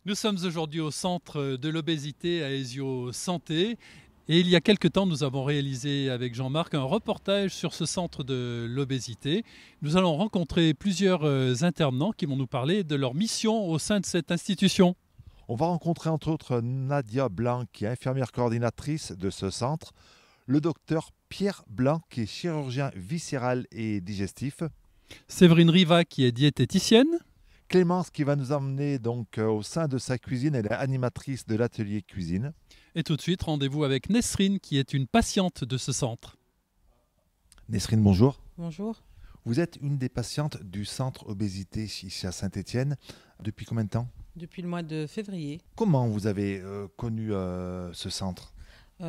Nous sommes aujourd'hui au centre de l'obésité à Aesio Santé et il y a quelque temps nous avons réalisé avec Jean-Marc un reportage sur ce centre de l'obésité. Nous allons rencontrer plusieurs intervenants qui vont nous parler de leur mission au sein de cette institution. On va rencontrer entre autres Nadia Blanc, qui est infirmière coordinatrice de ce centre, le docteur Pierre Blanc, qui est chirurgien viscéral et digestif, Séverine Riva qui est diététicienne. Clémence qui va nous emmener donc au sein de sa cuisine, elle est animatrice de l'atelier cuisine. Et tout de suite, rendez-vous avec Nesrine qui est une patiente de ce centre. Nesrine, bonjour. Bonjour. Vous êtes une des patientes du centre obésité ici à Saint-Étienne. Depuis combien de temps? Depuis le mois de février, Comment vous avez connu ce centre?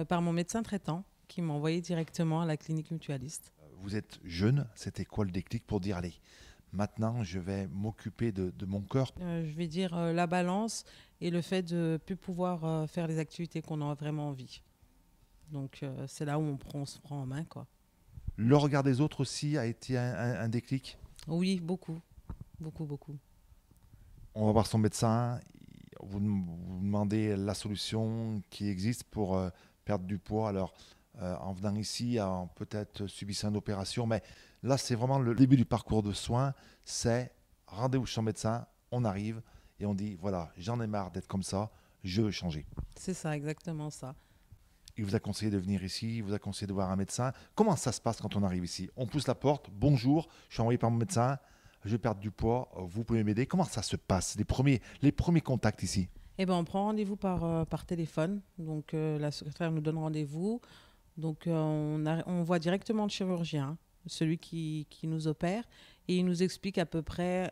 par mon médecin traitant qui m'a envoyé directement à la clinique mutualiste. Vous êtes jeune, c'était quoi le déclic pour dire allez, maintenant je vais m'occuper de mon corps? Je vais dire la balance et le fait de ne plus pouvoir faire les activités qu'on a vraiment envie. Donc c'est là où on se prend en main, quoi. Le regard des autres aussi a été un déclic. Oui, beaucoup, beaucoup, beaucoup. On va voir son médecin, vous demandez la solution qui existe pour perdre du poids. Alors, en venant ici, en peut-être subissant une opération, mais là, c'est vraiment le début du parcours de soins. C'est rendez-vous chez son médecin, on arrive et on dit voilà, j'en ai marre d'être comme ça, je veux changer. C'est ça, exactement ça. Il vous a conseillé de venir ici, il vous a conseillé de voir un médecin. Comment ça se passe quand on arrive ici? On pousse la porte, bonjour, je suis envoyé par mon médecin, je vais perdre du poids, vous pouvez m'aider. Comment ça se passe, les premiers contacts ici? Eh ben, on prend rendez-vous par téléphone. Donc la secrétaire nous donne rendez-vous. Donc on voit directement le chirurgien, celui qui nous opère, et il nous explique à peu près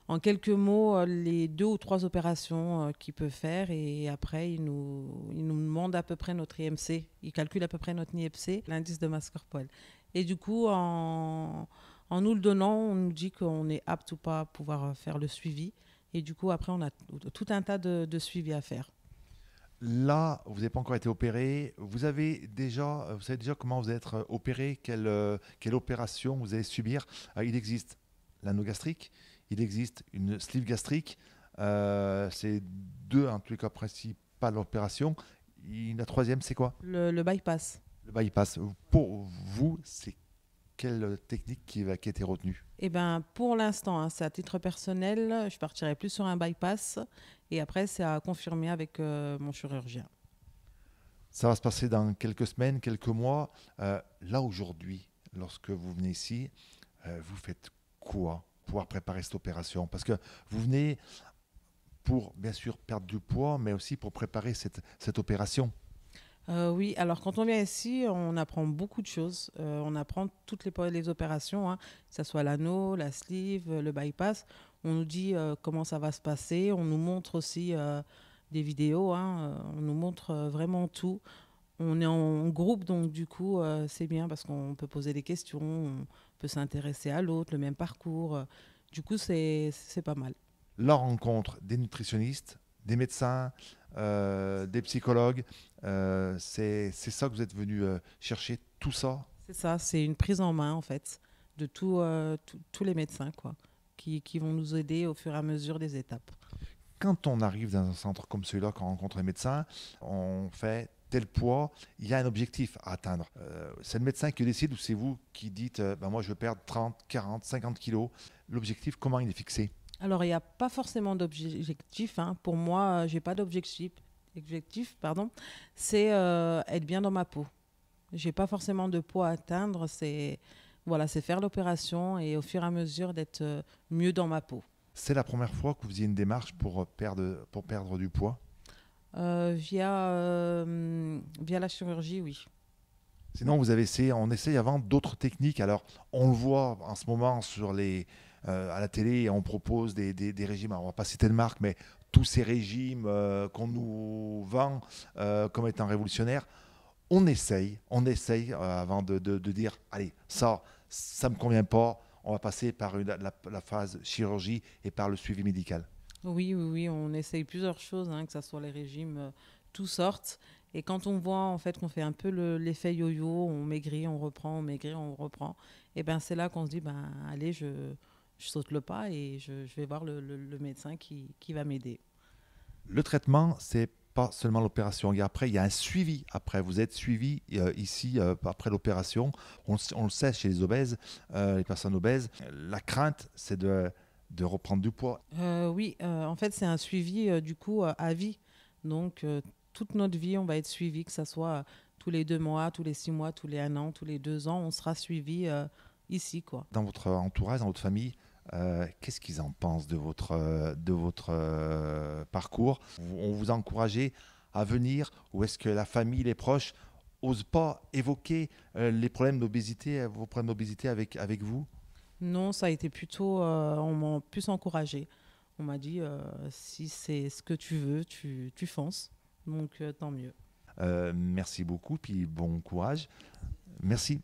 en quelques mots les 2 ou 3 opérations qu'il peut faire, et après il nous demande à peu près notre IMC, il calcule à peu près notre IMC, l'indice de masse corporelle. Et du coup en nous le donnant, on nous dit qu'on est apte ou pas à pouvoir faire le suivi, et du coup après on a tout un tas de suivi à faire. Là, vous n'avez pas encore été opéré. Vous savez déjà comment vous allez être opéré, quelle opération vous allez subir. Il existe l'anneau gastrique, il existe une sleeve gastrique. C'est deux, en tous les cas, principales opérations. La troisième, c'est quoi? Le bypass. Le bypass. Pour vous, c'est quelle technique qui a été retenue? Eh ben, pour l'instant, hein, c'est à titre personnel, je partirai plus sur un bypass, et après, c'est à confirmer avec mon chirurgien. Ça va se passer dans quelques semaines, quelques mois. Là, aujourd'hui, lorsque vous venez ici, vous faites quoi pour pouvoir préparer cette opération? Parce que vous venez pour, bien sûr, perdre du poids, mais aussi pour préparer cette opération. Oui, alors quand on vient ici, on apprend beaucoup de choses. On apprend toutes les opérations, hein, que ce soit l'anneau, la sleeve, le bypass. On nous dit comment ça va se passer. On nous montre aussi des vidéos, hein, on nous montre vraiment tout. On est en groupe, donc du coup, c'est bien parce qu'on peut poser des questions, on peut s'intéresser à l'autre, le même parcours. Du coup, c'est pas mal. La rencontre des nutritionnistes, des médecins, des psychologues, c'est ça que vous êtes venu chercher, tout ça. C'est ça, c'est une prise en main en fait de tous les médecins quoi, qui vont nous aider au fur et à mesure des étapes. Quand on arrive dans un centre comme celui-là, quand on rencontre un médecin, on fait tel poids, il y a un objectif à atteindre. C'est le médecin qui décide ou c'est vous qui dites ben moi je veux perdre 30, 40, 50 kilos. L'objectif, comment il est fixé? Alors il n'y a pas forcément d'objectif, hein. Pour moi, j'ai pas d'objectif, pardon. C'est être bien dans ma peau. J'ai pas forcément de poids à atteindre. C'est voilà, c'est faire l'opération et au fur et à mesure d'être mieux dans ma peau. C'est la première fois que vous faisiez une démarche pour perdre du poids. Via la chirurgie, oui. Sinon, on essaye avant d'autres techniques. Alors, on le voit en ce moment à la télé, on propose des régimes. Alors, on ne va pas citer de marque, mais tous ces régimes qu'on nous vend comme étant révolutionnaires, on essaye avant de dire, allez, ça ne me convient pas. On va passer par la phase chirurgie et par le suivi médical. Oui, oui, oui, on essaye plusieurs choses, hein, que ce soit les régimes, toutes sortes. Et quand on voit en fait qu'on fait un peu l'effet yo-yo, on maigrit, on reprend, on maigrit, on reprend, et ben c'est là qu'on se dit, allez, je saute le pas et je vais voir le médecin qui va m'aider. Le traitement, c'est pas seulement l'opération. Et après, il y a un suivi. Après, vous êtes suivi ici après l'opération. On le sait chez les obèses, les personnes obèses. La crainte, c'est de reprendre du poids. Oui, en fait, c'est un suivi du coup à vie. Donc, toute notre vie, on va être suivi, que ce soit tous les 2 mois, tous les 6 mois, tous les 1 an, tous les 2 ans, on sera suivi ici, quoi. Dans votre entourage, dans votre famille, qu'est-ce qu'ils en pensent de votre parcours? On vous a encouragé à venir ou est-ce que la famille, les proches n'osent pas évoquer les problèmes d'obésité, vos problèmes d'obésité avec vous? Non, ça a été plutôt, on m'a plus encouragé. On m'a dit, si c'est ce que tu veux, tu fonces. Donc, tant mieux. Merci beaucoup, puis bon courage. Merci.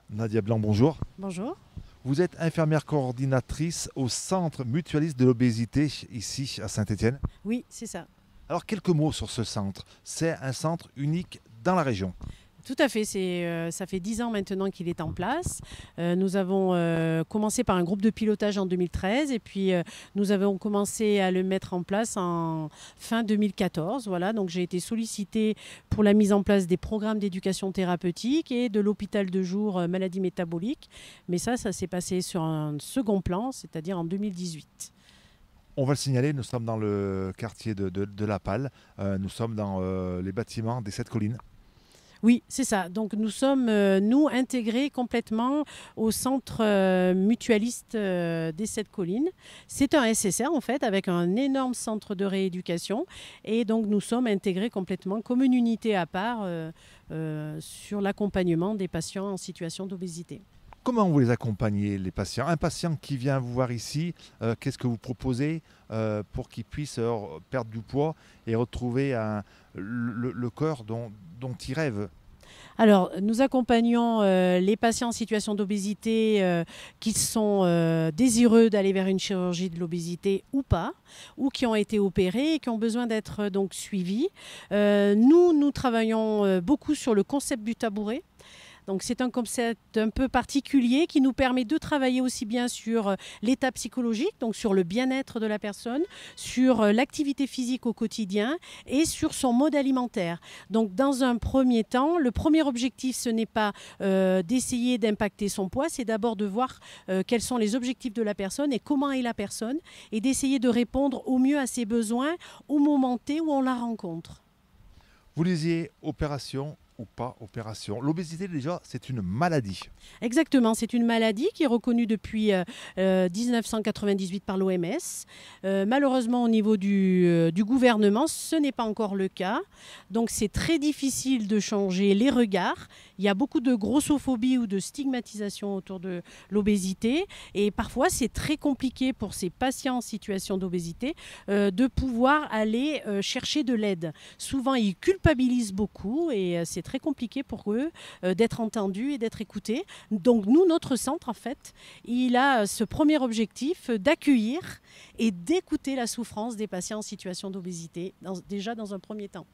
Nadia Blanc, bonjour. Bonjour. Vous êtes infirmière coordinatrice au Centre mutualiste de l'obésité ici à Saint-Étienne. Oui, c'est ça. Alors quelques mots sur ce centre. C'est un centre unique dans la région. Tout à fait. Ça fait 10 ans maintenant qu'il est en place. Nous avons commencé par un groupe de pilotage en 2013 et puis nous avons commencé à le mettre en place en fin 2014. Voilà, donc j'ai été sollicitée pour la mise en place des programmes d'éducation thérapeutique et de l'hôpital de jour maladies métaboliques. Mais ça s'est passé sur un second plan, c'est-à-dire en 2018. On va le signaler, nous sommes dans le quartier de La Palle. Nous sommes dans les bâtiments des 7 collines. Oui, c'est ça. Donc nous sommes, nous, intégrés complètement au centre mutualiste des 7 collines. C'est un SSR, en fait, avec un énorme centre de rééducation. Et donc nous sommes intégrés complètement comme une unité à part sur l'accompagnement des patients en situation d'obésité. Comment vous les accompagnez, les patients? Un patient qui vient vous voir ici, qu'est-ce que vous proposez pour qu'il puisse perdre du poids et retrouver le corps dont il rêve? Alors, nous accompagnons les patients en situation d'obésité qui sont désireux d'aller vers une chirurgie de l'obésité ou pas, ou qui ont été opérés et qui ont besoin d'être donc suivis. Nous travaillons beaucoup sur le concept du tabouret. Donc c'est un concept un peu particulier qui nous permet de travailler aussi bien sur l'état psychologique, donc sur le bien-être de la personne, sur l'activité physique au quotidien et sur son mode alimentaire. Donc dans un premier temps, le premier objectif, ce n'est pas d'essayer d'impacter son poids, c'est d'abord de voir quels sont les objectifs de la personne et comment est la personne et d'essayer de répondre au mieux à ses besoins au moment T où on la rencontre. Vous disiez opération ou pas opération. L'obésité, déjà, c'est une maladie. Exactement, c'est une maladie qui est reconnue depuis 1998 par l'OMS. Malheureusement, au niveau du gouvernement, ce n'est pas encore le cas. Donc, c'est très difficile de changer les regards. Il y a beaucoup de grossophobie ou de stigmatisation autour de l'obésité. Et parfois, c'est très compliqué pour ces patients en situation d'obésité de pouvoir aller chercher de l'aide. Souvent, ils culpabilisent beaucoup et c'est très compliqué pour eux d'être entendus et d'être écoutés. Donc nous, notre centre, en fait, il a ce premier objectif d'accueillir et d'écouter la souffrance des patients en situation d'obésité, déjà dans un premier temps.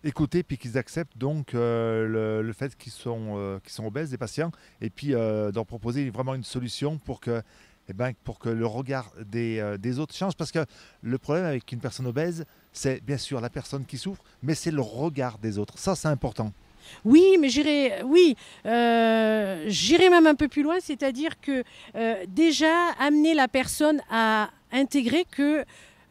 Écouter, puis qu'ils acceptent donc le fait qu'ils sont obèses, des patients, et puis d'en proposer vraiment une solution pour que le regard des autres change. Parce que le problème avec une personne obèse, c'est bien sûr la personne qui souffre, mais c'est le regard des autres. Ça, c'est important. Oui, mais j'irai même un peu plus loin, c'est-à-dire que déjà amener la personne à intégrer que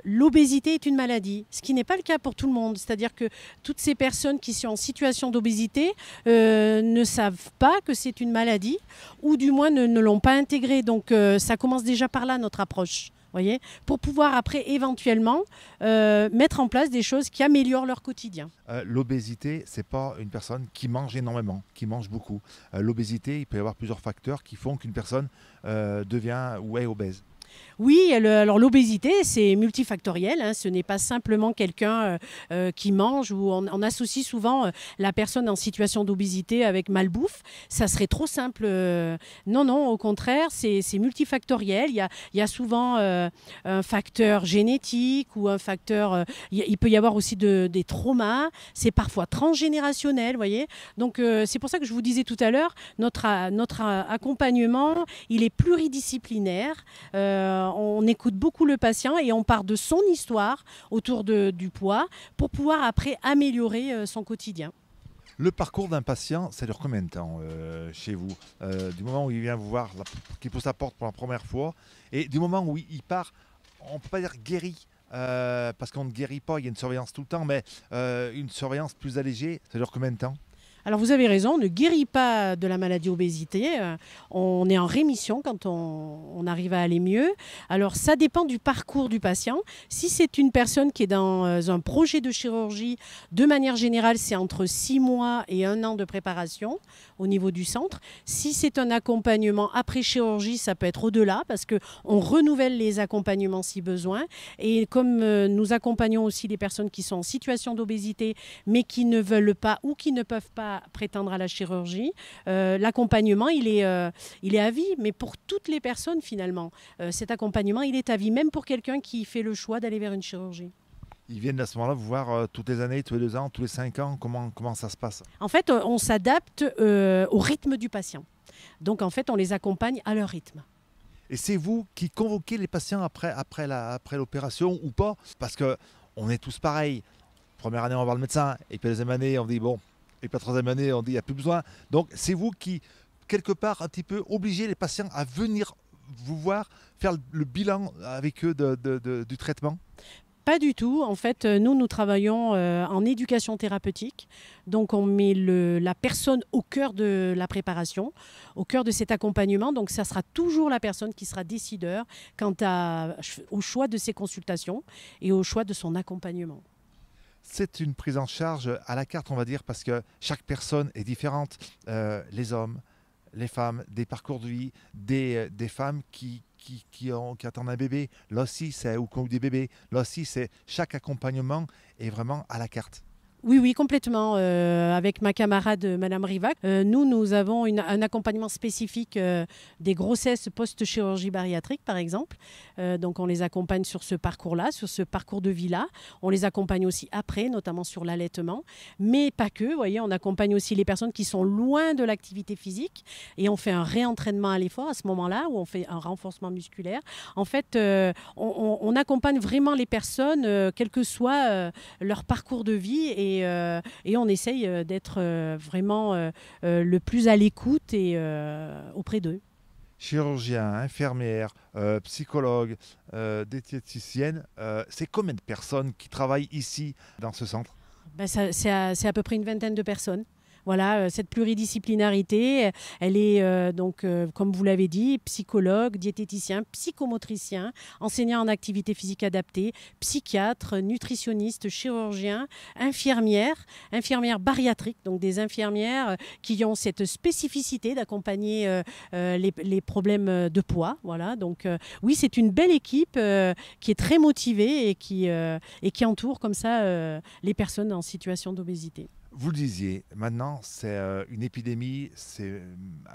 l'obésité est une maladie, ce qui n'est pas le cas pour tout le monde. C'est-à-dire que toutes ces personnes qui sont en situation d'obésité ne savent pas que c'est une maladie, ou du moins ne l'ont pas intégré. Donc ça commence déjà par là, notre approche. Voyez, pour pouvoir après éventuellement mettre en place des choses qui améliorent leur quotidien. L'obésité, c'est pas une personne qui mange énormément, qui mange beaucoup. L'obésité, il peut y avoir plusieurs facteurs qui font qu'une personne devient ou est obèse. Oui, alors l'obésité, c'est multifactoriel. Hein, ce n'est pas simplement quelqu'un qui mange, ou on associe souvent la personne en situation d'obésité avec malbouffe. Ça serait trop simple. Non, au contraire, c'est multifactoriel. Il y a souvent un facteur génétique ou un facteur... il peut y avoir aussi des traumas. C'est parfois transgénérationnel, voyez. Donc c'est pour ça que je vous disais tout à l'heure, notre accompagnement, il est pluridisciplinaire. on écoute beaucoup le patient et on part de son histoire autour du poids pour pouvoir après améliorer son quotidien. Le parcours d'un patient, ça dure combien de temps chez vous du moment où il vient vous voir, qu'il pose sa porte pour la première fois, et du moment où il part, on ne peut pas dire guéri, parce qu'on ne guérit pas, il y a une surveillance tout le temps, mais une surveillance plus allégée, ça dure combien de temps? Alors vous avez raison, on ne guérit pas de la maladie obésité, on est en rémission quand on arrive à aller mieux. Alors ça dépend du parcours du patient. Si c'est une personne qui est dans un projet de chirurgie, de manière générale c'est entre 6 mois et 1 an de préparation au niveau du centre. Si c'est un accompagnement après chirurgie, ça peut être au-delà parce qu'on renouvelle les accompagnements si besoin. Et comme nous accompagnons aussi les personnes qui sont en situation d'obésité mais qui ne veulent pas ou qui ne peuvent pas prétendre à la chirurgie. L'accompagnement, il est à vie, mais pour toutes les personnes finalement. Cet accompagnement, il est à vie, même pour quelqu'un qui fait le choix d'aller vers une chirurgie. Ils viennent à ce moment-là vous voir toutes les années, tous les 2 ans, tous les 5 ans, comment ça se passe? En fait, on s'adapte au rythme du patient. Donc en fait, on les accompagne à leur rythme. Et c'est vous qui convoquez les patients après l'opération ou pas? Parce qu'on est tous pareils. Première année, on va voir le médecin, et puis la deuxième année, on dit bon. Et puis la troisième année, on dit il n'y a plus besoin. Donc c'est vous qui, quelque part, un petit peu obligez les patients à venir vous voir, faire le bilan avec eux du traitement? Pas du tout. En fait, nous travaillons en éducation thérapeutique. Donc, on met la personne au cœur de la préparation, au cœur de cet accompagnement. Donc, ça sera toujours la personne qui sera décideur quant au choix de ses consultations et au choix de son accompagnement. C'est une prise en charge à la carte, on va dire, parce que chaque personne est différente. Les hommes, les femmes, des parcours de vie, des femmes qui attendent un bébé. Là aussi, ou des bébés. Là aussi, chaque accompagnement est vraiment à la carte. Oui, complètement. Avec ma camarade Madame Rivac, nous avons un accompagnement spécifique des grossesses post-chirurgie bariatrique, par exemple. Donc, on les accompagne sur ce parcours-là, sur ce parcours de vie-là. On les accompagne aussi après, notamment sur l'allaitement. Mais pas que, vous voyez, on accompagne aussi les personnes qui sont loin de l'activité physique et on fait un réentraînement à l'effort à ce moment-là, où on fait un renforcement musculaire. En fait, on accompagne vraiment les personnes, quel que soit leur parcours de vie, et on essaye d'être vraiment le plus à l'écoute et auprès d'eux. Chirurgien, infirmière, psychologue, diététicienne, c'est combien de personnes qui travaillent ici dans ce centre? C'est à peu près une vingtaine de personnes. Voilà, cette pluridisciplinarité, elle est donc, comme vous l'avez dit, psychologue, diététicien, psychomotricien, enseignant en activité physique adaptée, psychiatre, nutritionniste, chirurgien, infirmière bariatrique, donc des infirmières qui ont cette spécificité d'accompagner les problèmes de poids. Voilà, donc oui, c'est une belle équipe qui est très motivée et qui entoure comme ça les personnes en situation d'obésité. Vous le disiez, maintenant c'est une épidémie, c'est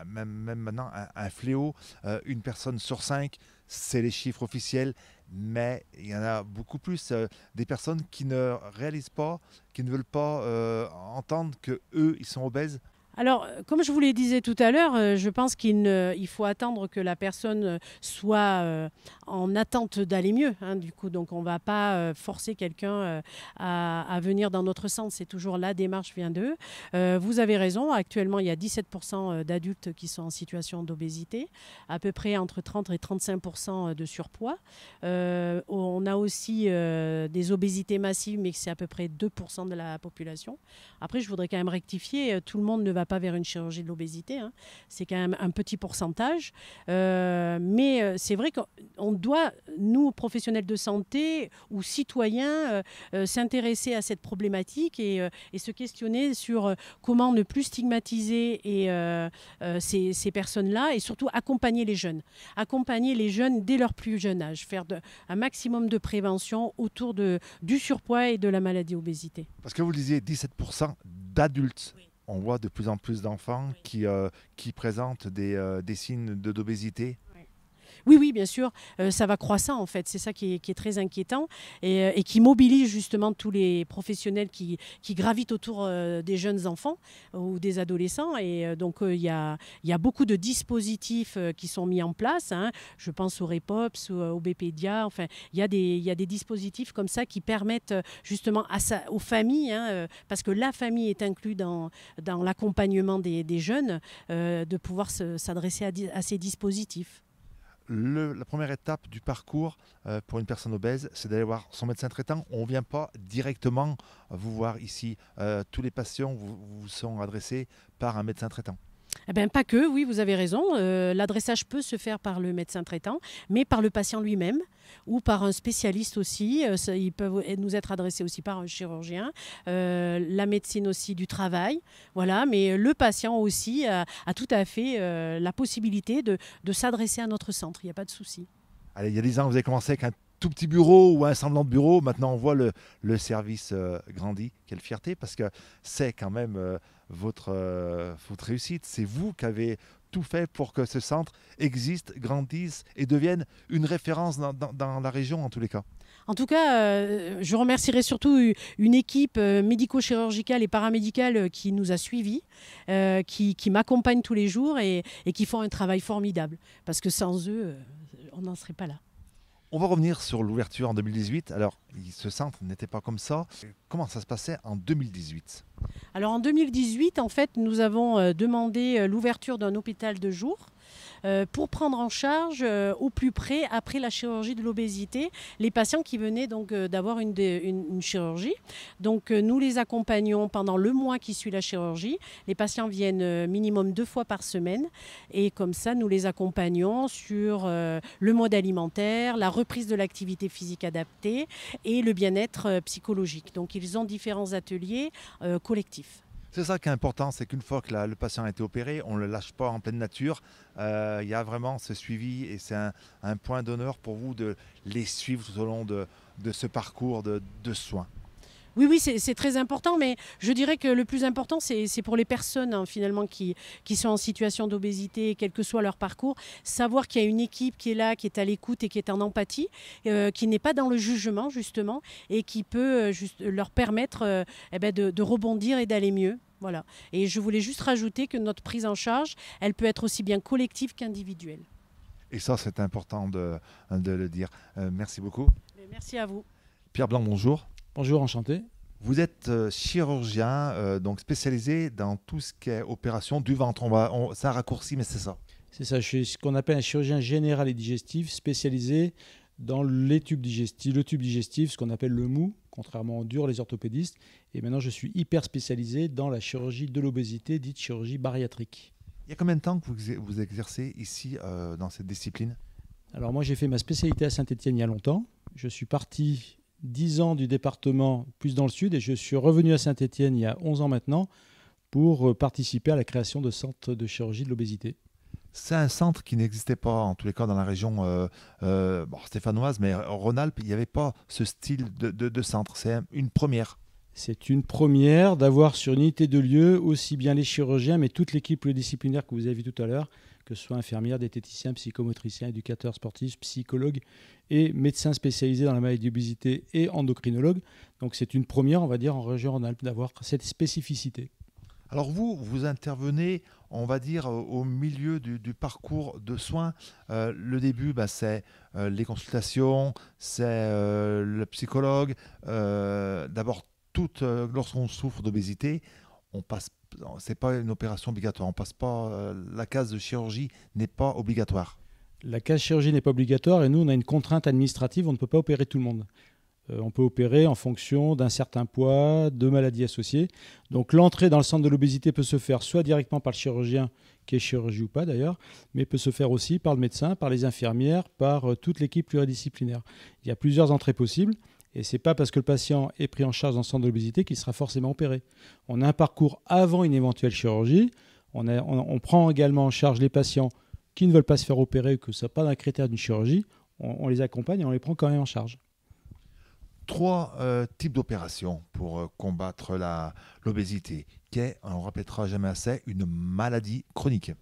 même maintenant un fléau. Une personne sur 5, c'est les chiffres officiels, mais il y en a beaucoup plus. Des personnes qui ne réalisent pas, qui ne veulent pas entendre qu'eux, ils sont obèses. Alors, comme je vous le disais tout à l'heure, je pense qu'il faut attendre que la personne soit en attente d'aller mieux. Du coup, donc on ne va pas forcer quelqu'un à venir dans notre centre. C'est toujours la démarche vient d'eux. Vous avez raison. Actuellement, il y a 17% d'adultes qui sont en situation d'obésité, à peu près entre 30 et 35% de surpoids. On a aussi des obésités massives, mais c'est à peu près 2% de la population. Après, je voudrais quand même rectifier. Tout le monde ne va pas vers une chirurgie de l'obésité. C'est quand même un petit pourcentage. Mais c'est vrai qu'on doit, nous, professionnels de santé ou citoyens, s'intéresser à cette problématique et se questionner sur comment ne plus stigmatiser ces personnes-là et surtout accompagner les jeunes. Accompagner les jeunes dès leur plus jeune âge. Faire un maximum de prévention autour du surpoids et de la maladie obésité. Parce que vous le disiez, 17% d'adultes. Oui. On voit de plus en plus d'enfants qui présentent des signes d'obésité. Oui, oui, bien sûr, ça va croissant en fait. C'est ça qui est très inquiétant et qui mobilise justement tous les professionnels qui gravitent autour des jeunes enfants ou des adolescents. Et donc, il y a beaucoup de dispositifs qui sont mis en place. Hein. Je pense au Repops, au BPDIA. Enfin, il y a des dispositifs comme ça qui permettent justement aux familles, hein, parce que la famille est inclue dans l'accompagnement des jeunes, de pouvoir s'adresser à ces dispositifs. La première étape du parcours pour une personne obèse, c'est d'aller voir son médecin traitant. On ne vient pas directement vous voir ici. Tous les patients vous sont adressés par un médecin traitant. Eh bien, pas que, oui, vous avez raison. L'adressage peut se faire par le médecin traitant, mais par le patient lui-même ou par un spécialiste aussi. Ils peuvent nous être adressés aussi par un chirurgien, la médecine aussi du travail. Voilà, mais le patient aussi a tout à fait la possibilité de s'adresser à notre centre. Il n'y a pas de souci. Allez, il y a 10 ans, vous avez commencé avec un tout petit bureau ou un semblant de bureau. Maintenant, on voit le service grandi. Quelle fierté, parce que c'est quand même votre réussite. C'est vous qui avez tout fait pour que ce centre existe, grandisse et devienne une référence dans la région en tous les cas. En tout cas, je remercierai surtout une équipe médico-chirurgicale et paramédicale qui nous a suivis, qui m'accompagne tous les jours et qui font un travail formidable. Parce que sans eux, on n'en serait pas là. On va revenir sur l'ouverture en 2018. Alors, ce centre n'était pas comme ça. Comment ça se passait en 2018 ? Alors en 2018, en fait, nous avons demandé l'ouverture d'un hôpital de jour pour prendre en charge au plus près, après la chirurgie de l'obésité, les patients qui venaient donc d'avoir une chirurgie. Donc nous les accompagnons pendant le mois qui suit la chirurgie. Les patients viennent minimum 2 fois par semaine et comme ça, nous les accompagnons sur le mode alimentaire, la reprise de l'activité physique adaptée et le bien-être psychologique. Donc ils ont différents ateliers collectifs. C'est ça qui est important, c'est qu'une fois que le patient a été opéré, on ne le lâche pas en pleine nature. Il y a vraiment ce suivi et c'est un point d'honneur pour vous de les suivre tout au long de ce parcours de soins. Oui, oui, c'est très important, mais je dirais que le plus important, c'est pour les personnes hein, finalement qui sont en situation d'obésité, quel que soit leur parcours, savoir qu'il y a une équipe qui est là, qui est à l'écoute et qui est en empathie, qui n'est pas dans le jugement justement, et qui peut leur permettre de rebondir et d'aller mieux. Voilà. Et je voulais juste rajouter que notre prise en charge, elle peut être aussi bien collective qu'individuelle. Et ça, c'est important de le dire. Merci beaucoup. Merci à vous. Pierre Blanc, bonjour. Bonjour, enchanté. Vous êtes chirurgien, donc spécialisé dans tout ce qui est opération du ventre. C'est un raccourci, mais c'est ça. C'est ça, je suis ce qu'on appelle un chirurgien général et digestif spécialisé dans le tube digestif, ce qu'on appelle le mou, contrairement au dur, les orthopédistes. Et maintenant, je suis hyper spécialisé dans la chirurgie de l'obésité, dite chirurgie bariatrique. Il y a combien de temps que vous exercez ici dans cette discipline ? Alors moi, j'ai fait ma spécialité à Saint-Étienne il y a longtemps. Je suis parti 10 ans du département plus dans le sud et je suis revenu à Saint-Étienne il y a 11 ans maintenant pour participer à la création de centres de chirurgie de l'obésité. C'est un centre qui n'existait pas, en tous les cas, dans la région stéphanoise, mais Rhône-Alpes, il n'y avait pas ce style de centre. C'est une première. C'est une première d'avoir sur une unité de lieu aussi bien les chirurgiens, mais toute l'équipe pluridisciplinaire que vous avez vue tout à l'heure, que ce soit infirmières, diététiciens, psychomotriciens, éducateurs sportifs, psychologues et médecins spécialisés dans la maladie d'obésité et endocrinologues. Donc c'est une première, on va dire, en région Rhône-Alpes d'avoir cette spécificité. Alors vous intervenez, on va dire, au milieu du parcours de soins. Le début, c'est les consultations, c'est le psychologue. D'abord, lorsqu'on souffre d'obésité, c'est pas une opération obligatoire. On passe pas, la case de chirurgie n'est pas obligatoire. La case chirurgie n'est pas obligatoire et nous, on a une contrainte administrative, on ne peut pas opérer tout le monde. On peut opérer en fonction d'un certain poids, de maladies associées. Donc l'entrée dans le centre de l'obésité peut se faire soit directement par le chirurgien, qui est chirurgie ou pas d'ailleurs, mais peut se faire aussi par le médecin, par les infirmières, par toute l'équipe pluridisciplinaire. Il y a plusieurs entrées possibles et ce n'est pas parce que le patient est pris en charge dans le centre de l'obésité qu'il sera forcément opéré. On a un parcours avant une éventuelle chirurgie. On prend également en charge les patients qui ne veulent pas se faire opérer, que ce n'est pas un critère d'une chirurgie. On les accompagne et on les prend quand même en charge. 3 types d'opérations pour combattre l'obésité, qui est, on ne répétera jamais assez, une maladie chronique.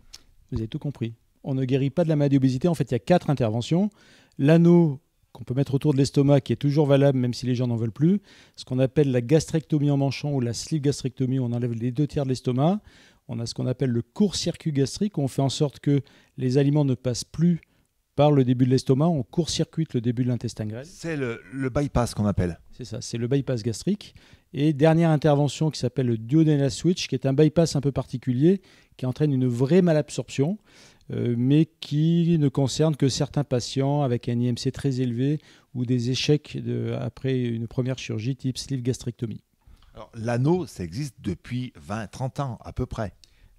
Vous avez tout compris. on ne guérit pas de la maladie d'obésité. En fait, il y a 4 interventions. L'anneau qu'on peut mettre autour de l'estomac, qui est toujours valable même si les gens n'en veulent plus. Ce qu'on appelle la gastrectomie en manchon ou la sleeve gastrectomie, on enlève les 2 tiers de l'estomac. On a ce qu'on appelle le court-circuit gastrique, où on fait en sorte que les aliments ne passent plus par le début de l'estomac, on court-circuite le début de l'intestin grêle. C'est le bypass qu'on appelle. C'est ça, c'est le bypass gastrique. Et dernière intervention qui s'appelle le duodenal switch, qui est un bypass un peu particulier, qui entraîne une vraie malabsorption, mais qui ne concerne que certains patients avec un IMC très élevé ou des échecs après une première chirurgie type sleeve gastrectomie. Alors, l'anneau, ça existe depuis 20-30 ans à peu près.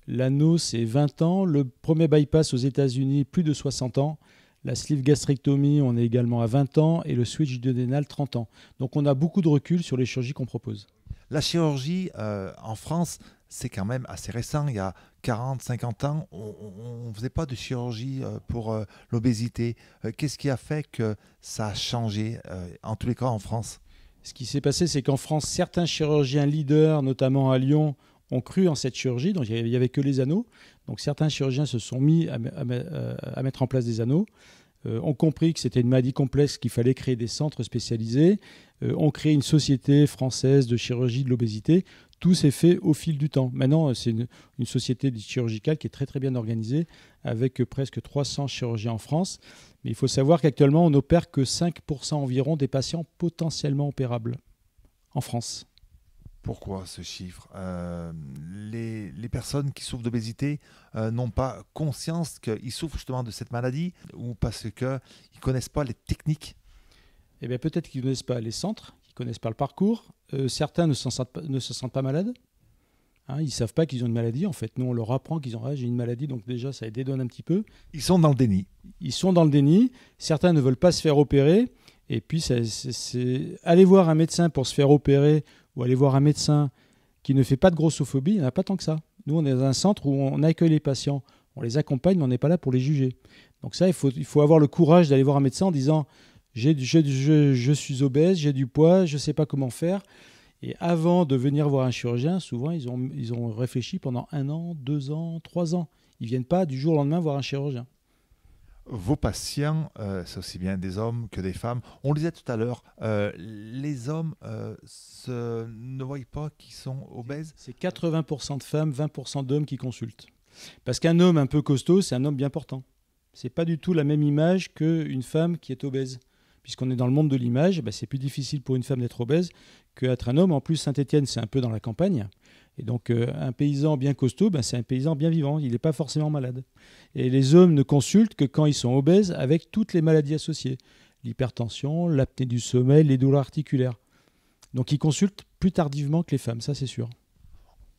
L'anneau, c'est 20 ans. Le premier bypass aux États-Unis, plus de 60 ans. La sleeve gastrectomie, on est également à 20 ans. Et le switch duodénal, 30 ans. Donc on a beaucoup de recul sur les chirurgies qu'on propose. La chirurgie en France, c'est quand même assez récent. Il y a 40-50 ans, on ne faisait pas de chirurgie pour l'obésité. Qu'est-ce qui a fait que ça a changé, en tous les cas en France? Ce qui s'est passé, c'est qu'en France, certains chirurgiens leaders, notamment à Lyon, ont cru en cette chirurgie. Donc il n'y avait que les anneaux. Donc certains chirurgiens se sont mis à mettre en place des anneaux. Ont compris que c'était une maladie complexe, qu'il fallait créer des centres spécialisés, ont créé une société française de chirurgie de l'obésité. Tout s'est fait au fil du temps. Maintenant, c'est une société chirurgicale qui est très très bien organisée, avec presque 300 chirurgiens en France. Mais il faut savoir qu'actuellement, on n'opère que 5% environ des patients potentiellement opérables en France. Pourquoi ce chiffre? Les personnes qui souffrent d'obésité n'ont pas conscience qu'ils souffrent justement de cette maladie, ou parce qu'ils ne connaissent pas les techniques? Eh bien, peut-être qu'ils ne connaissent pas les centres, qu'ils ne connaissent pas le parcours. Certains ne se sentent pas malades. Hein, ils ne savent pas qu'ils ont une maladie. En fait, nous, on leur apprend qu'ils ont j'ai une maladie, donc déjà, ça les dédonne un petit peu. Ils sont dans le déni. Ils sont dans le déni. Certains ne veulent pas se faire opérer. Et puis, aller voir un médecin pour se faire opérer ou aller voir un médecin qui ne fait pas de grossophobie, il n'y en a pas tant que ça. Nous, on est dans un centre où on accueille les patients, on les accompagne, mais on n'est pas là pour les juger. Donc ça, il faut avoir le courage d'aller voir un médecin en disant « je suis obèse, j'ai du poids, je ne sais pas comment faire ». Et avant de venir voir un chirurgien, souvent, ils ont réfléchi pendant 1 an, 2 ans, 3 ans. Ils ne viennent pas du jour au lendemain voir un chirurgien. Vos patients, c'est aussi bien des hommes que des femmes. On le disait tout à l'heure, les hommes ne voient pas qu'ils sont obèses. C'est 80% de femmes, 20% d'hommes qui consultent. Parce qu'un homme un peu costaud, c'est un homme bien portant. Ce n'est pas du tout la même image qu'une femme qui est obèse. Puisqu'on est dans le monde de l'image, c'est plus difficile pour une femme d'être obèse qu'être un homme. En plus, Saint-Étienne, c'est un peu dans la campagne. Et donc, un paysan bien costaud, c'est un paysan bien vivant. Il n'est pas forcément malade. Et les hommes ne consultent que quand ils sont obèses avec toutes les maladies associées. L'hypertension, l'apnée du sommeil, les douleurs articulaires. Donc, ils consultent plus tardivement que les femmes, ça c'est sûr.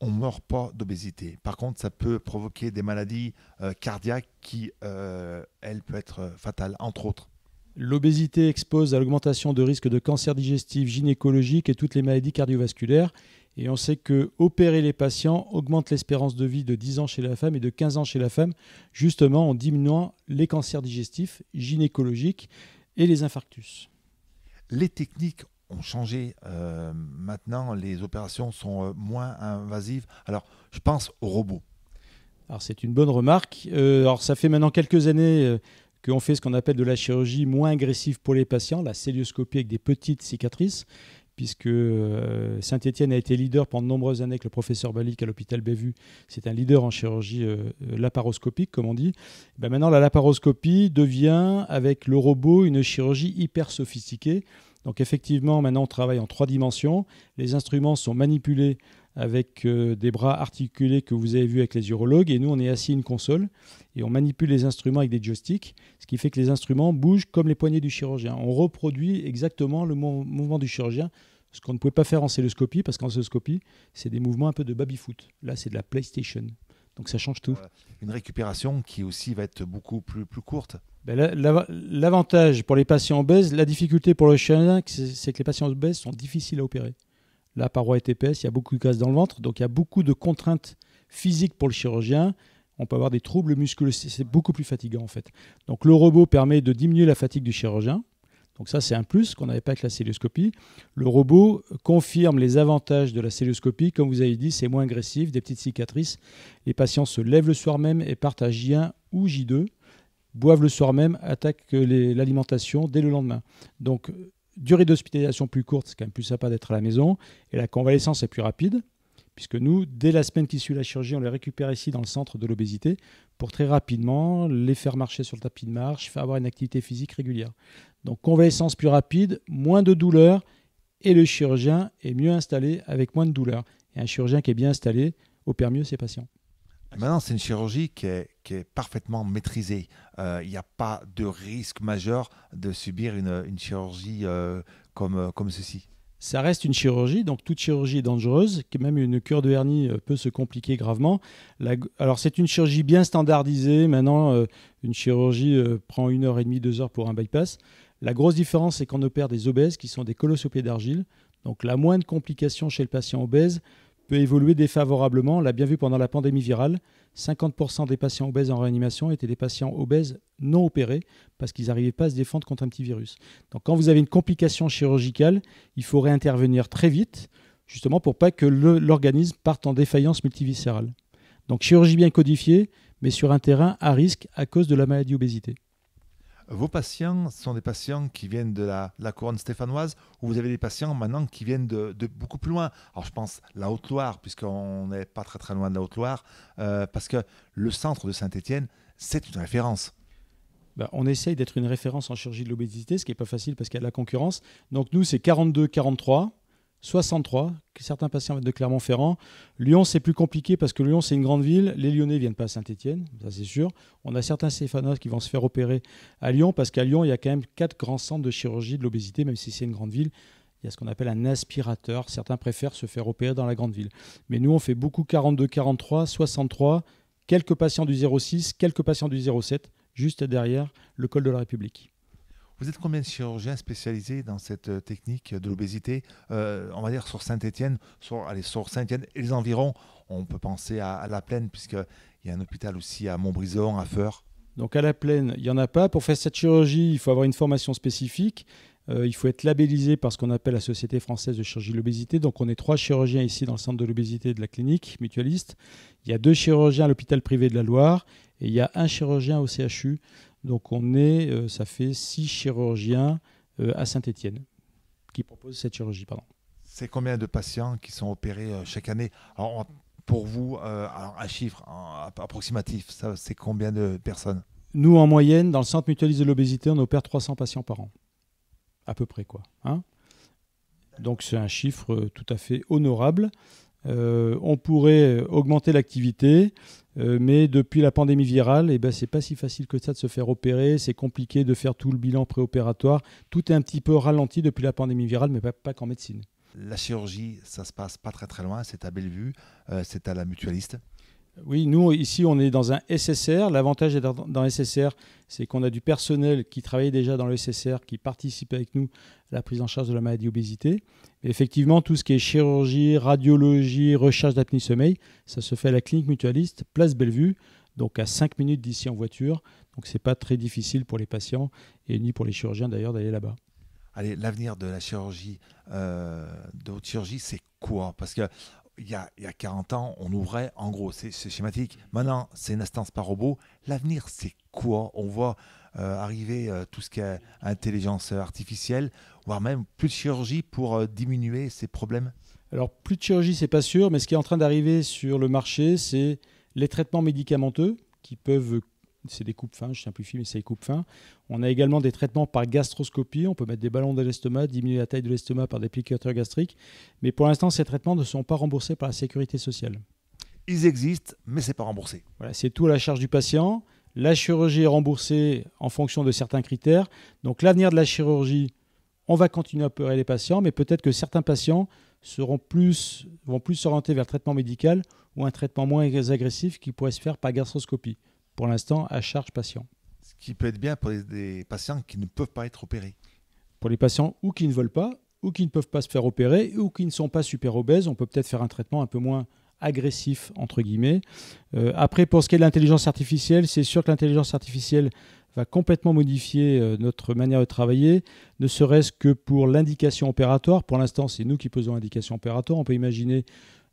On ne meurt pas d'obésité. Par contre, ça peut provoquer des maladies cardiaques qui, elles, peuvent être fatales, entre autres. L'obésité expose à l'augmentation de risques de cancer digestif, gynécologique et toutes les maladies cardiovasculaires. Et on sait que opérer les patients augmente l'espérance de vie de 10 ans chez la femme et de 15 ans chez la femme, justement en diminuant les cancers digestifs, gynécologiques et les infarctus. Les techniques ont changé. Maintenant, les opérations sont moins invasives. Alors, je pense aux robots. Alors, c'est une bonne remarque. Alors, ça fait maintenant quelques années qu'on fait ce qu'on appelle de la chirurgie moins agressive pour les patients, la cœlioscopie avec des petites cicatrices, puisque Saint-Étienne a été leader pendant de nombreuses années avec le professeur Balic à l'hôpital Bévue. C'est un leader en chirurgie laparoscopique, comme on dit. Maintenant, la laparoscopie devient, avec le robot, une chirurgie hyper sophistiquée. Donc effectivement, maintenant, on travaille en 3 dimensions. Les instruments sont manipulés avec des bras articulés que vous avez vus avec les urologues. Et nous, on est assis à une console et on manipule les instruments avec des joysticks, ce qui fait que les instruments bougent comme les poignets du chirurgien. On reproduit exactement le mouvement du chirurgien, ce qu'on ne pouvait pas faire en celluloscopie, parce qu'en celluloscopie, c'est des mouvements un peu de baby-foot. Là, c'est de la PlayStation. Donc ça change tout. Une récupération qui aussi va être beaucoup plus courte. L'avantage pour les patients obèses, la difficulté pour le chirurgien, c'est que les patients obèses sont difficiles à opérer. La paroi est épaisse, il y a beaucoup de graisse dans le ventre, donc il y a beaucoup de contraintes physiques pour le chirurgien. On peut avoir des troubles musculaires, c'est beaucoup plus fatigant en fait. Donc le robot permet de diminuer la fatigue du chirurgien. Donc ça, c'est un plus qu'on n'avait pas avec la cœlioscopie. Le robot confirme les avantages de la cœlioscopie. Comme vous avez dit, c'est moins agressif, des petites cicatrices. Les patients se lèvent le soir même et partent à J1 ou J2. boivent le soir même, attaquent l'alimentation dès le lendemain. Donc, durée d'hospitalisation plus courte, c'est quand même plus sympa d'être à la maison. Et la convalescence est plus rapide, puisque nous, dès la semaine qui suit la chirurgie, on les récupère ici dans le centre de l'obésité pour très rapidement les faire marcher sur le tapis de marche, faire avoir une activité physique régulière. Donc, convalescence plus rapide, moins de douleur, et le chirurgien est mieux installé avec moins de douleur. Et un chirurgien qui est bien installé opère mieux ses patients. Maintenant, c'est une chirurgie qui est parfaitement maîtrisée. Il n'y a pas de risque majeur de subir une chirurgie comme ceci. Ça reste une chirurgie, donc toute chirurgie est dangereuse, même une cure de hernie peut se compliquer gravement. Alors c'est une chirurgie bien standardisée, maintenant une chirurgie prend 1h30, 2 heures pour un bypass. La grosse différence, c'est qu'on opère des obèses qui sont des colosses au pied d'argile, donc la moindre complication chez le patient obèse peut évoluer défavorablement. On l'a bien vu pendant la pandémie virale, 50% des patients obèses en réanimation étaient des patients obèses non opérés parce qu'ils n'arrivaient pas à se défendre contre un petit virus. Donc quand vous avez une complication chirurgicale, il faudrait intervenir très vite, justement pour pas que l'organisme parte en défaillance multiviscérale. Donc chirurgie bien codifiée, mais sur un terrain à risque à cause de la maladie obésité. Vos patients sont des patients qui viennent de la couronne stéphanoise ou vous avez des patients maintenant qui viennent de beaucoup plus loin. Alors je pense la Haute-Loire, puisqu'on n'est pas très très loin de la Haute-Loire, parce que le centre de Saint-Étienne, c'est une référence. On essaye d'être une référence en chirurgie de l'obésité, ce qui n'est pas facile parce qu'il y a de la concurrence. Donc nous, c'est 42, 43, 63, certains patients viennent de Clermont-Ferrand. Lyon, c'est plus compliqué parce que Lyon, c'est une grande ville. Les Lyonnais ne viennent pas à Saint-Étienne, ça c'est sûr. On a certains Stéphanois qui vont se faire opérer à Lyon parce qu'à Lyon, il y a quand même 4 grands centres de chirurgie de l'obésité, même si c'est une grande ville. Il y a ce qu'on appelle un aspirateur. Certains préfèrent se faire opérer dans la grande ville. Mais nous, on fait beaucoup 42, 43, 63, quelques patients du 06, quelques patients du 07, juste derrière le col de la République. Vous êtes combien de chirurgiens spécialisés dans cette technique de l'obésité on va dire sur Saint-Étienne, sur Saint-Étienne et les environs. On peut penser à La Plaine, puisqu'il y a un hôpital aussi à Montbrison, à Feurs. Donc à La Plaine, il n'y en a pas. Pour faire cette chirurgie, il faut avoir une formation spécifique. Il faut être labellisé par ce qu'on appelle la Société française de chirurgie de l'obésité. Donc on est 3 chirurgiens ici dans le centre de l'obésité de la clinique mutualiste. Il y a 2 chirurgiens à l'hôpital privé de la Loire et il y a 1 chirurgien au CHU. Donc ça fait 6 chirurgiens à Saint-Étienne qui proposent cette chirurgie. C'est combien de patients qui sont opérés chaque année? Alors, pour vous, un chiffre approximatif, c'est combien de personnes? Nous, en moyenne, dans le centre mutualiste de l'obésité, on opère 300 patients par an. À peu près, quoi. Donc c'est un chiffre tout à fait honorable. On pourrait augmenter l'activité, mais depuis la pandémie virale, c'est pas si facile que ça de se faire opérer. C'est compliqué de faire tout le bilan préopératoire. Tout est un petit peu ralenti depuis la pandémie virale, mais pas qu'en médecine. La chirurgie, ça se passe pas très très loin, c'est à Bellevue, c'est à la mutualiste. Oui, nous, ici, on est dans un SSR. L'avantage d'être dans un SSR, c'est qu'on a du personnel qui travaillait déjà dans le SSR, qui participe avec nous à la prise en charge de la maladie obésité. Mais effectivement, tout ce qui est chirurgie, radiologie, recherche d'apnée-sommeil, ça se fait à la clinique mutualiste, place Bellevue, donc à 5 minutes d'ici en voiture. Donc, ce n'est pas très difficile pour les patients et ni pour les chirurgiens d'ailleurs d'aller là-bas. Allez, l'avenir de la chirurgie, de haute chirurgie, c'est quoi? Parce que il y a 40 ans, on ouvrait, en gros, c'est schématique. Maintenant, c'est une instance par robot. L'avenir, c'est quoi? On voit arriver tout ce qui est intelligence artificielle, voire même plus de chirurgie pour diminuer ces problèmes. Alors, plus de chirurgie, c'est pas sûr, mais ce qui est en train d'arriver sur le marché, c'est les traitements médicamenteux qui peuvent... C'est des coupes-fins, je simplifie, mais c'est des coupes-fins. On a également des traitements par gastroscopie. On peut mettre des ballons de l'estomac, diminuer la taille de l'estomac par des piqûres gastriques. Mais pour l'instant, ces traitements ne sont pas remboursés par la sécurité sociale. Ils existent, mais ce n'est pas remboursé. Voilà, c'est tout à la charge du patient. La chirurgie est remboursée en fonction de certains critères. Donc l'avenir de la chirurgie, on va continuer à opérer les patients, mais peut-être que certains patients vont plus s'orienter vers le traitement médical ou un traitement moins agressif qui pourrait se faire par gastroscopie. Pour l'instant, à charge patient. Ce qui peut être bien pour des patients qui ne peuvent pas être opérés. Pour les patients ou qui ne veulent pas, ou qui ne peuvent pas se faire opérer, ou qui ne sont pas super obèses, on peut peut-être faire un traitement un peu moins agressif, entre guillemets. Après, pour ce qui est de l'intelligence artificielle, c'est sûr que l'intelligence artificielle va complètement modifier notre manière de travailler, ne serait-ce que pour l'indication opératoire. Pour l'instant, c'est nous qui posons l'indication opératoire. On peut imaginer,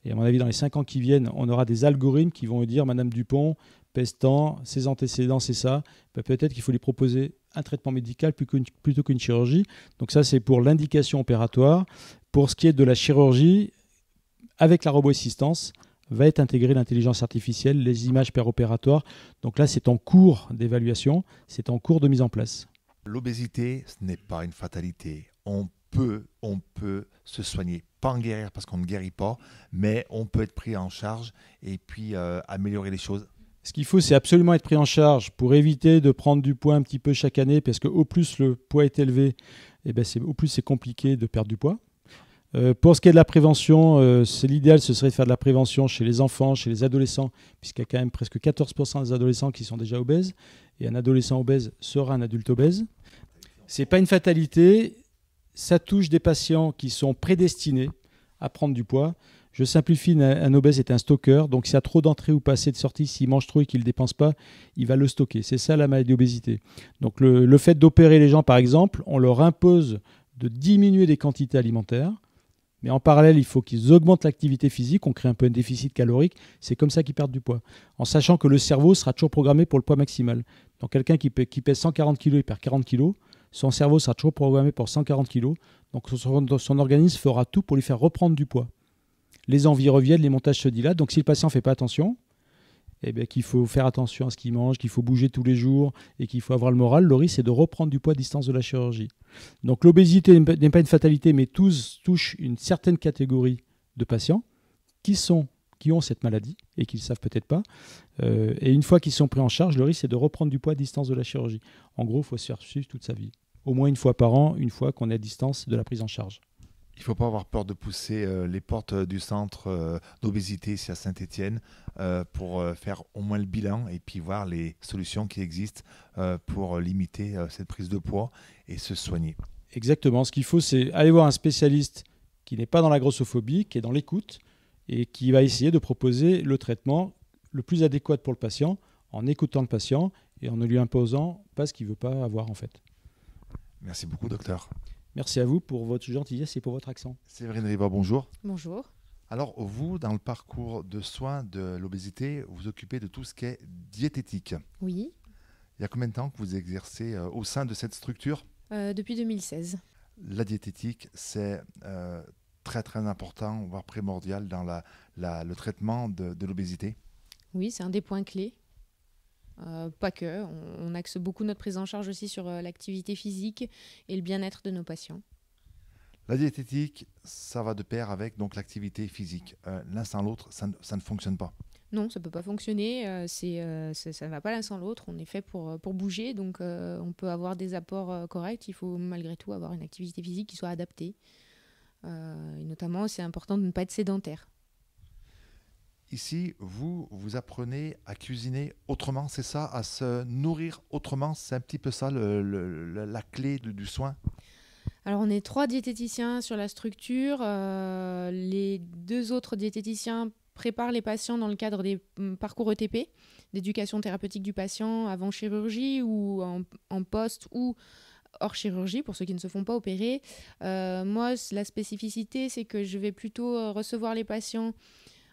et à mon avis, dans les 5 ans qui viennent, on aura des algorithmes qui vont dire « Madame Dupont, pèse tant, ses antécédents, c'est ça, ben, peut-être qu'il faut lui proposer un traitement médical plutôt qu'une chirurgie. Donc ça, c'est pour l'indication opératoire. Pour ce qui est de la chirurgie, avec la roboassistance, va être intégrée l'intelligence artificielle, les images péropératoires. Donc là, c'est en cours d'évaluation, c'est en cours de mise en place. L'obésité, ce n'est pas une fatalité. On peut se soigner. Pas en guérir parce qu'on ne guérit pas, mais on peut être pris en charge et puis améliorer les choses. Ce qu'il faut, c'est absolument être pris en charge pour éviter de prendre du poids un petit peu chaque année, parce qu'au plus le poids est élevé, eh ben au plus c'est compliqué de perdre du poids. Pour ce qui est de la prévention, l'idéal, ce serait de faire de la prévention chez les enfants, chez les adolescents, puisqu'il y a quand même presque 14% des adolescents qui sont déjà obèses, et un adolescent obèse sera un adulte obèse. Ce n'est pas une fatalité, ça touche des patients qui sont prédestinés à prendre du poids. Je simplifie, un obèse est un stocker, donc s'il y a trop d'entrées ou pas assez de sorties, s'il mange trop et qu'il ne dépense pas, il va le stocker. C'est ça la maladie d'obésité. Donc le fait d'opérer les gens, par exemple, on leur impose de diminuer les quantités alimentaires, mais en parallèle, il faut qu'ils augmentent l'activité physique, on crée un peu un déficit calorique, c'est comme ça qu'ils perdent du poids. En sachant que le cerveau sera toujours programmé pour le poids maximal. Donc quelqu'un qui pèse 140 kg et perd 40 kg, son cerveau sera toujours programmé pour 140 kg, donc son organisme fera tout pour lui faire reprendre du poids. Les envies reviennent, les montages se dilatent. Donc si le patient ne fait pas attention, eh bien, qu'il faut faire attention à ce qu'il mange, qu'il faut bouger tous les jours et qu'il faut avoir le moral, le risque c'est de reprendre du poids à distance de la chirurgie. Donc l'obésité n'est pas une fatalité, mais touche une certaine catégorie de patients qui ont cette maladie et qui ne le savent peut-être pas. Et une fois qu'ils sont pris en charge, le risque c'est de reprendre du poids à distance de la chirurgie. En gros, il faut se faire suivre toute sa vie. Au moins une fois par an, une fois qu'on est à distance de la prise en charge. Il ne faut pas avoir peur de pousser les portes du centre d'obésité ici à Saint-Étienne pour faire au moins le bilan et puis voir les solutions qui existent pour limiter cette prise de poids et se soigner. Exactement. Ce qu'il faut, c'est aller voir un spécialiste qui n'est pas dans la grossophobie, qui est dans l'écoute et qui va essayer de proposer le traitement le plus adéquat pour le patient en écoutant le patient et en ne lui imposant pas ce qu'il ne veut pas avoir en fait. Merci beaucoup, docteur. Merci à vous pour votre gentillesse et pour votre accent. Séverine Riva, bonjour. Bonjour. Alors, vous, dans le parcours de soins de l'obésité, vous vous occupez de tout ce qui est diététique. Oui. Il y a combien de temps que vous exercez au sein de cette structure ? Depuis 2016. La diététique, c'est très très important, voire primordial dans le traitement de l'obésité. Oui, c'est un des points clés. Pas que, on axe beaucoup notre prise en charge aussi sur l'activité physique et le bien-être de nos patients. La diététique, ça va de pair avec donc l'activité physique. L'un sans l'autre, ça ne fonctionne pas. Non, ça ne peut pas fonctionner, ça ne va pas l'un sans l'autre, on est fait pour bouger, donc on peut avoir des apports corrects, il faut malgré tout avoir une activité physique qui soit adaptée. Et notamment, c'est important de ne pas être sédentaire. Ici, vous apprenez à cuisiner autrement, c'est ça, à se nourrir autrement, c'est un petit peu ça la clé du soin. Alors on est 3 diététiciens sur la structure, les 2 autres diététiciens préparent les patients dans le cadre des parcours ETP, d'éducation thérapeutique du patient avant chirurgie ou en post ou hors chirurgie pour ceux qui ne se font pas opérer. Moi, la spécificité, c'est que je vais plutôt recevoir les patients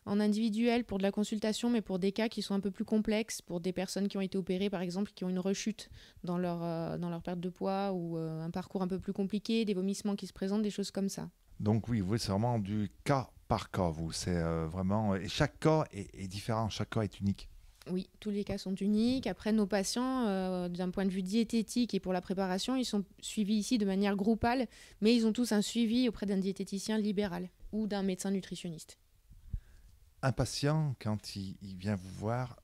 en individuel pour de la consultation, mais pour des cas qui sont un peu plus complexes, pour des personnes qui ont été opérées, par exemple, qui ont une rechute dans leur perte de poids ou un parcours un peu plus compliqué, des vomissements qui se présentent, des choses comme ça. Donc oui, c'est vraiment du cas par cas, vous. C'est vraiment... Et chaque cas est différent, chaque cas est unique. Oui, tous les cas sont uniques. Après, nos patients, d'un point de vue diététique et pour la préparation, ils sont suivis ici de manière groupale, mais ils ont tous un suivi auprès d'un diététicien libéral ou d'un médecin nutritionniste. Un patient, quand il vient vous voir,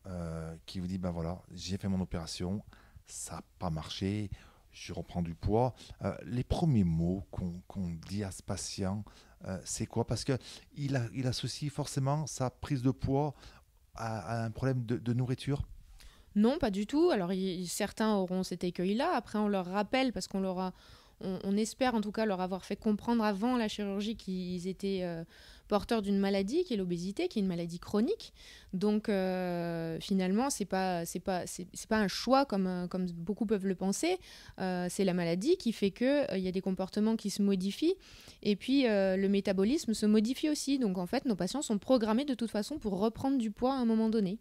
qui vous dit, ben voilà, j'ai fait mon opération, ça n'a pas marché, je reprends du poids. Les premiers mots qu'on dit à ce patient, c'est quoi ? Parce qu'il associe forcément sa prise de poids à un problème de nourriture. Non, pas du tout. Alors, certains auront cet écueil-là. Après, on leur rappelle, parce on espère en tout cas leur avoir fait comprendre avant la chirurgie qu'ils étaient porteurs d'une maladie qui est l'obésité, qui est une maladie chronique. Donc finalement, c'est pas un choix comme beaucoup peuvent le penser. C'est la maladie qui fait que y a des comportements qui se modifient et puis le métabolisme se modifie aussi. Donc en fait, nos patients sont programmés de toute façon pour reprendre du poids à un moment donné.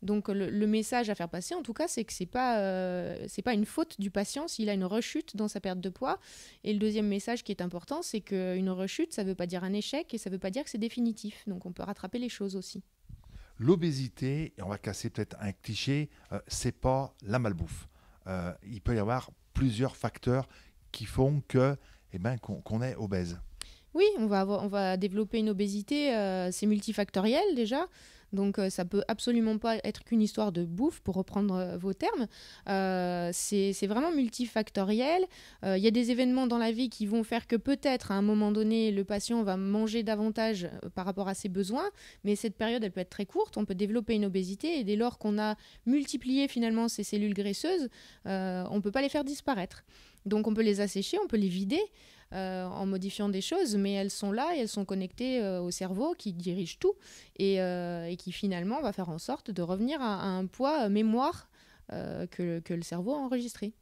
Donc le message à faire passer, en tout cas, c'est que c'est pas une faute du patient s'il a une rechute dans sa perte de poids. Et le deuxième message qui est important, c'est qu'une rechute, ça ne veut pas dire un échec et ça ne veut pas dire que c'est définitif. Donc on peut rattraper les choses aussi. L'obésité, et on va casser peut-être un cliché, c'est pas la malbouffe. Il peut y avoir plusieurs facteurs qui font qu'on est obèse. Oui, on va développer une obésité, c'est multifactoriel déjà. Donc ça peut absolument pas être qu'une histoire de bouffe, pour reprendre vos termes. C'est vraiment multifactoriel. Il y a des événements dans la vie qui vont faire que peut-être à un moment donné, le patient va manger davantage par rapport à ses besoins, mais cette période, elle peut être très courte. On peut développer une obésité et dès lors qu'on a multiplié finalement ces cellules graisseuses, on peut pas les faire disparaître. Donc on peut les assécher, on peut les vider. En modifiant des choses, mais elles sont là et elles sont connectées au cerveau qui dirige tout et qui finalement va faire en sorte de revenir à un poids mémoire que le cerveau a enregistré.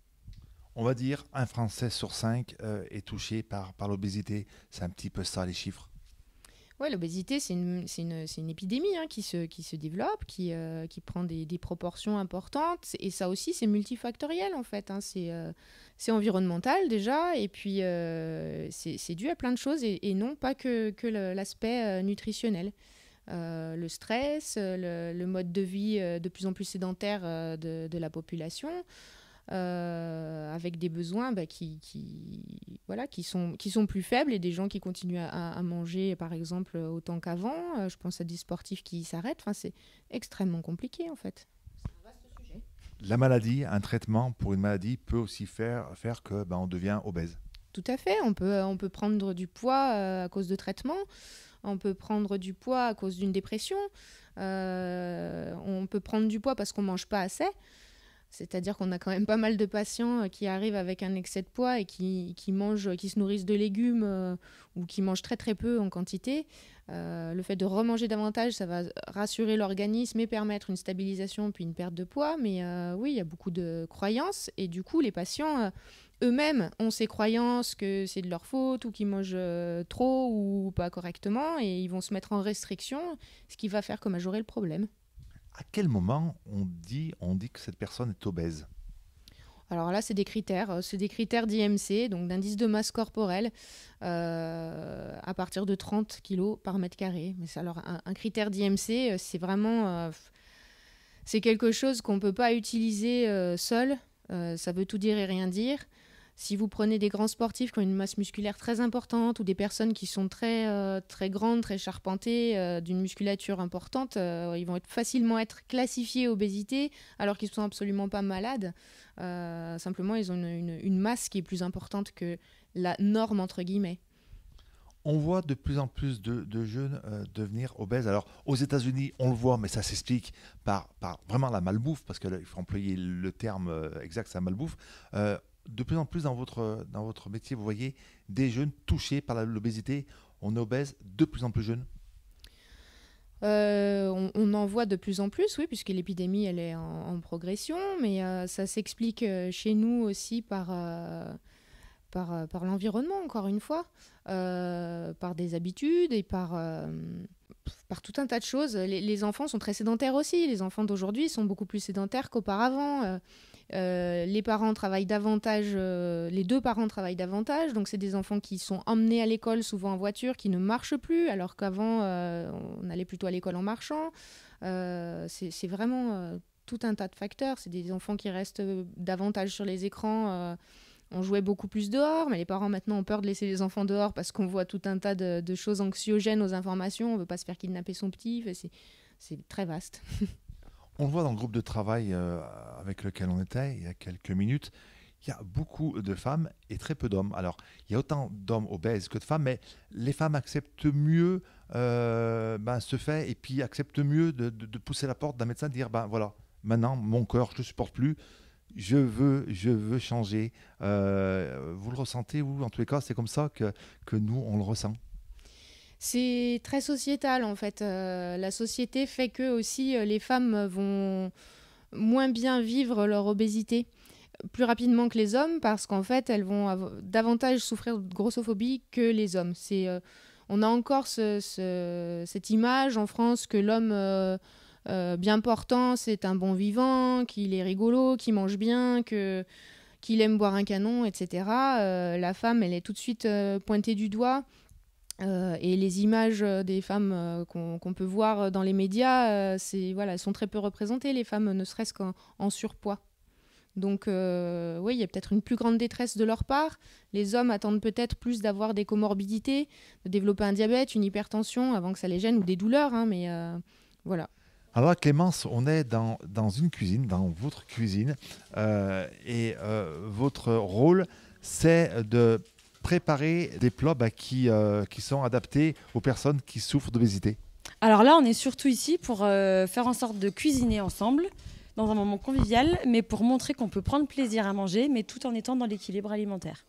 On va dire 1 Français sur 5 est touché par l'obésité. C'est un petit peu ça les chiffres. Ouais, l'obésité, c'est une épidémie qui se développe, qui prend des proportions importantes. Et ça aussi, c'est multifactoriel, en fait. C'est environnemental, déjà. Et puis, c'est dû à plein de choses et non pas que l'aspect nutritionnel. Le stress, le mode de vie de plus en plus sédentaire de la population, avec des besoins qui sont plus faibles et des gens qui continuent à manger, par exemple, autant qu'avant. Je pense à des sportifs qui s'arrêtent. Enfin, c'est extrêmement compliqué, en fait. C'est un vaste sujet. La maladie, un traitement pour une maladie peut aussi faire que on devient obèse. Tout à fait. On peut prendre du poids à cause de traitements. On peut prendre du poids à cause d'une dépression. On peut prendre du poids parce qu'on ne mange pas assez. C'est-à-dire qu'on a quand même pas mal de patients qui arrivent avec un excès de poids et qui se nourrissent de légumes ou qui mangent très très peu en quantité. Le fait de remanger davantage, ça va rassurer l'organisme et permettre une stabilisation puis une perte de poids. Mais oui, il y a beaucoup de croyances et du coup, les patients eux-mêmes ont ces croyances que c'est de leur faute ou qu'ils mangent trop ou pas correctement et ils vont se mettre en restriction, ce qui va faire que majorer le problème. À quel moment on dit que cette personne est obèse ? Alors là, c'est des critères d'IMC, donc d'indice de masse corporelle, à partir de 30 kg par mètre carré. Mais alors, un critère d'IMC, c'est vraiment... c'est quelque chose qu'on ne peut pas utiliser seul. Ça veut tout dire et rien dire. Si vous prenez des grands sportifs qui ont une masse musculaire très importante ou des personnes qui sont très, très grandes, très charpentées, d'une musculature importante, ils vont facilement être classifiés obésité alors qu'ils ne sont absolument pas malades. Simplement, ils ont une masse qui est plus importante que la norme, entre guillemets. On voit de plus en plus de jeunes devenir obèses. Alors, aux États-Unis, on le voit, mais ça s'explique par vraiment la malbouffe, parce qu'il faut employer le terme exact, c'est la malbouffe. De plus en plus dans votre métier, vous voyez des jeunes touchés par l'obésité. On est obèse de plus en plus jeunes. On en voit de plus en plus, oui, puisque l'épidémie elle est en progression, mais ça s'explique chez nous aussi par l'environnement, encore une fois, par des habitudes et par tout un tas de choses. Les enfants sont très sédentaires aussi. Les enfants d'aujourd'hui sont beaucoup plus sédentaires qu'auparavant. Les parents travaillent davantage, les deux parents travaillent davantage, donc c'est des enfants qui sont emmenés à l'école souvent en voiture, qui ne marchent plus, alors qu'avant on allait plutôt à l'école en marchant. C'est vraiment tout un tas de facteurs. C'est des enfants qui restent davantage sur les écrans. On jouait beaucoup plus dehors, mais les parents maintenant ont peur de laisser les enfants dehors parce qu'on voit tout un tas de choses anxiogènes aux informations. On ne veut pas se faire kidnapper son petit. C'est très vaste. On le voit dans le groupe de travail avec lequel on était il y a quelques minutes. Il y a beaucoup de femmes et très peu d'hommes. Alors, il y a autant d'hommes obèses que de femmes, mais les femmes acceptent mieux ce fait et puis acceptent mieux de pousser la porte d'un médecin, de dire voilà, maintenant mon corps, je ne le supporte plus. Je veux changer. Vous le ressentez, vous? En tous les cas, c'est comme ça que nous, on le ressent. C'est très sociétal, en fait. La société fait que aussi les femmes vont moins bien vivre leur obésité plus rapidement que les hommes parce qu'en fait, elles vont davantage souffrir de grossophobie que les hommes. On a encore cette image en France que l'homme bien portant, c'est un bon vivant, qu'il est rigolo, qu'il mange bien, qu'il aime boire un canon, etc. La femme, elle est tout de suite pointée du doigt. Et les images des femmes qu'on peut voir dans les médias, elles sont très peu représentées, les femmes, ne serait-ce qu'en surpoids. Donc oui, il y a peut-être une plus grande détresse de leur part. Les hommes attendent peut-être plus d'avoir des comorbidités, de développer un diabète, une hypertension avant que ça les gêne, ou des douleurs, hein, mais voilà. Alors Clémence, on est dans une cuisine, dans votre cuisine, et votre rôle, c'est de préparer des plats qui sont adaptés aux personnes qui souffrent d'obésité. Alors là, on est surtout ici pour faire en sorte de cuisiner ensemble, dans un moment convivial, mais pour montrer qu'on peut prendre plaisir à manger, mais tout en étant dans l'équilibre alimentaire.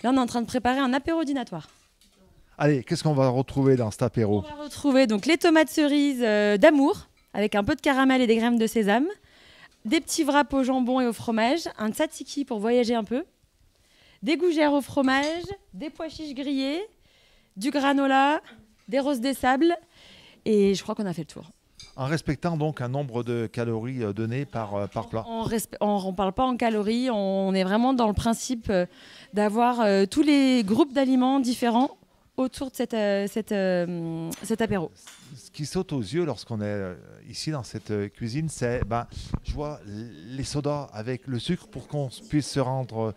Là, on est en train de préparer un apéro dînatoire. Allez, qu'est-ce qu'on va retrouver dans cet apéro? On va retrouver donc les tomates cerises d'amour, avec un peu de caramel et des graines de sésame, des petits wraps au jambon et au fromage, un tzatziki pour voyager un peu, des gougères au fromage, des pois chiches grillés, du granola, des roses des sables, et je crois qu'on a fait le tour. En respectant donc un nombre de calories données par plat. On ne parle pas en calories, on est vraiment dans le principe d'avoir tous les groupes d'aliments différents autour de cet apéro. Ce qui saute aux yeux lorsqu'on est ici dans cette cuisine, c'est, je vois les sodas avec le sucre pour qu'on puisse se rendre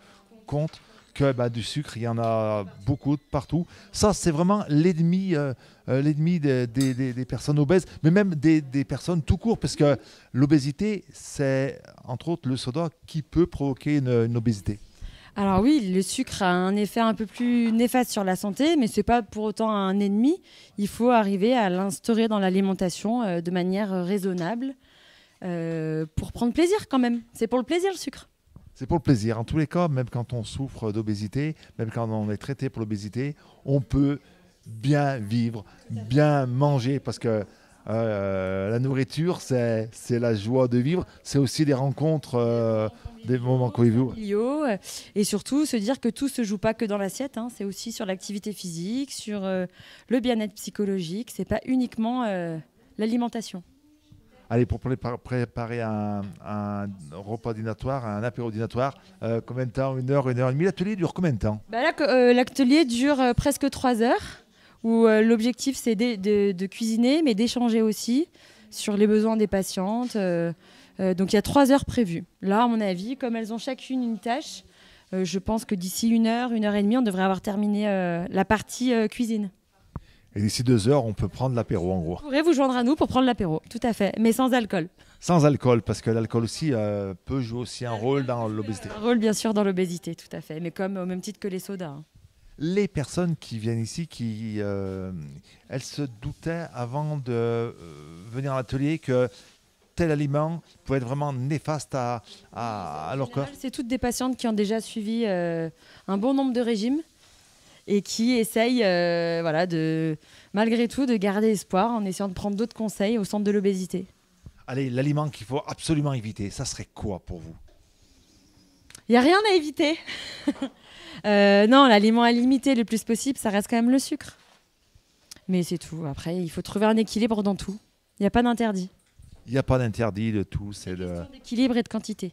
compte que du sucre, il y en a beaucoup partout. Ça, c'est vraiment l'ennemi des personnes obèses, mais même des personnes tout court, parce que l'obésité, c'est entre autres le soda qui peut provoquer une obésité. Alors oui, le sucre a un effet un peu plus néfaste sur la santé, mais ce n'est pas pour autant un ennemi. Il faut arriver à l'instaurer dans l'alimentation de manière raisonnable pour prendre plaisir quand même. C'est pour le plaisir, le sucre. C'est pour le plaisir. En tous les cas, même quand on souffre d'obésité, même quand on est traité pour l'obésité, on peut bien vivre, bien manger, parce que la nourriture, c'est la joie de vivre. C'est aussi des rencontres, des moments conviviaux. Et surtout, se dire que tout ne se joue pas que dans l'assiette. Hein. C'est aussi sur l'activité physique, sur le bien-être psychologique. Ce n'est pas uniquement l'alimentation. Allez, pour préparer un repas dînatoire, un apéro dînatoire, combien de temps? 1 heure, 1 heure et demie? L'atelier dure combien de temps? L'atelier dure presque 3 heures, où l'objectif c'est de cuisiner, mais d'échanger aussi sur les besoins des patientes. Donc il y a 3 heures prévues. Là, à mon avis, comme elles ont chacune une tâche, je pense que d'ici 1 heure, 1 heure et demie, on devrait avoir terminé la partie cuisine. Et d'ici 2 heures, on peut prendre l'apéro en gros. Vous pourrez vous joindre à nous pour prendre l'apéro, tout à fait, mais sans alcool. Sans alcool, parce que l'alcool aussi peut jouer aussi un rôle dans l'obésité. Un rôle bien sûr dans l'obésité, tout à fait, mais comme au même titre que les sodas. Hein. Les personnes qui viennent ici, elles se doutaient avant de venir à l'atelier que tel aliment pouvait être vraiment néfaste à leur corps. C'est toutes des patientes qui ont déjà suivi un bon nombre de régimes et qui essayent malgré tout de garder espoir en essayant de prendre d'autres conseils au centre de l'obésité. Allez, l'aliment qu'il faut absolument éviter, ça serait quoi pour vous? Il n'y a rien à éviter. Non, l'aliment à limiter le plus possible, ça reste quand même le sucre. Mais c'est tout. Après, il faut trouver un équilibre dans tout. Il n'y a pas d'interdit. Il n'y a pas d'interdit de tout. C'est d'équilibre et de quantité.